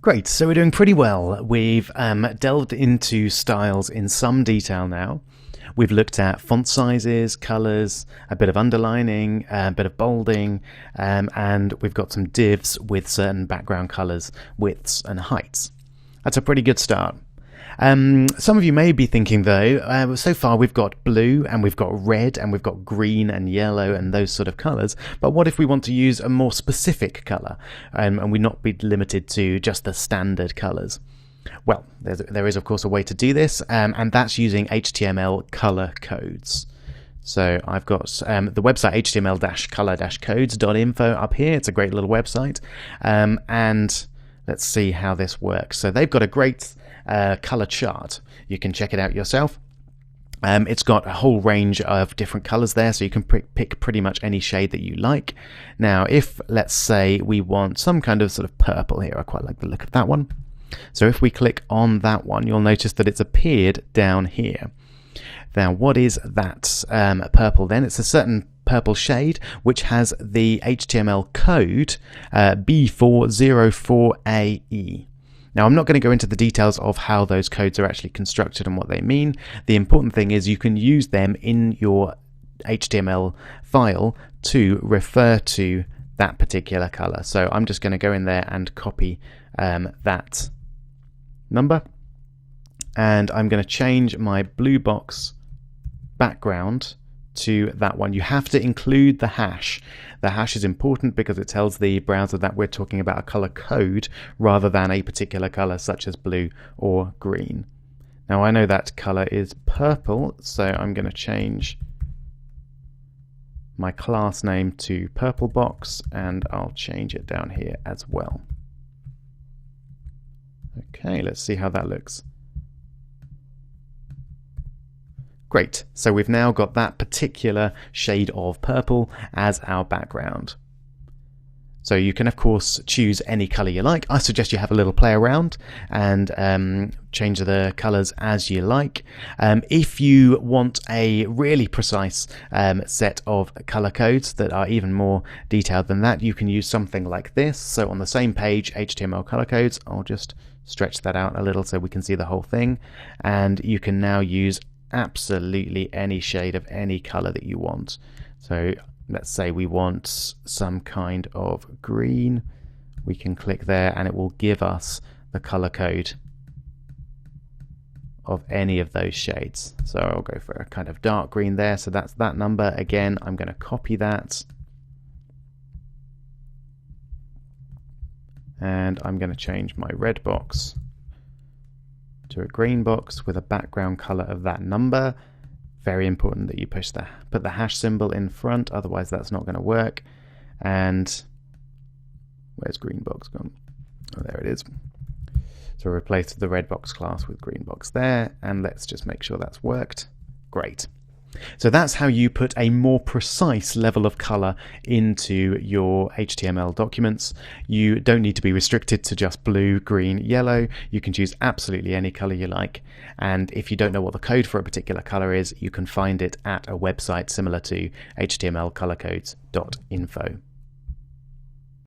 Great, so we're doing pretty well. We've delved into styles in some detail now. We've looked at font sizes, colors, a bit of underlining, a bit of bolding, and we've got some divs with certain background colors, widths and heights. That's a pretty good start. Some of you may be thinking though, so far we've got blue and we've got red and we've got green and yellow and those sort of colours, but what if we want to use a more specific colour and we not be limited to just the standard colours? Well, there is of course a way to do this, and that's using HTML colour codes. So I've got the website html-color-codes.info up here. It's a great little website, and let's see how this works. So they've got a great color chart. You can check it out yourself. It's got a whole range of different colors there, so you can pick pretty much any shade that you like. Now, if let's say we want some kind of sort of purple here, I quite like the look of that one. So if we click on that one, you'll notice that it's appeared down here. Now, what is that purple then? It's a certain purple shade which has the HTML code B404AE. Now, I'm not going to go into the details of how those codes are actually constructed and what they mean. The important thing is you can use them in your HTML file to refer to that particular color. So I'm just going to go in there and copy that number, and I'm going to change my blue box background to that one. You have to include the hash. The hash is important because it tells the browser that we're talking about a color code rather than a particular color such as blue or green. Now I know that color is purple, so I'm going to change my class name to purple box, and I'll change it down here as well. Okay, let's see how that looks. Great, so we've now got that particular shade of purple as our background. So you can of course choose any color you like. I suggest you have a little play around and change the colors as you like. If you want a really precise set of color codes that are even more detailed than that, you can use something like this. So on the same page, HTML color codes, I'll just stretch that out a little so we can see the whole thing, and you can now use absolutely any shade of any color that you want. So let's say we want some kind of green. We can click there and it will give us the color code of any of those shades. So I'll go for a kind of dark green there. So that's that number. Again, I'm going to copy that, and I'm going to change my red box to a green box with a background color of that number. Very important that you put the hash symbol in front, otherwise that's not going to work. And where's green box gone? Oh, there it is. So replace the red box class with green box there, and let's just make sure that's worked. Great. So that's how you put a more precise level of color into your HTML documents. You don't need to be restricted to just blue, green, yellow. You can choose absolutely any color you like. And if you don't know what the code for a particular color is, you can find it at a website similar to htmlcolorcodes.info.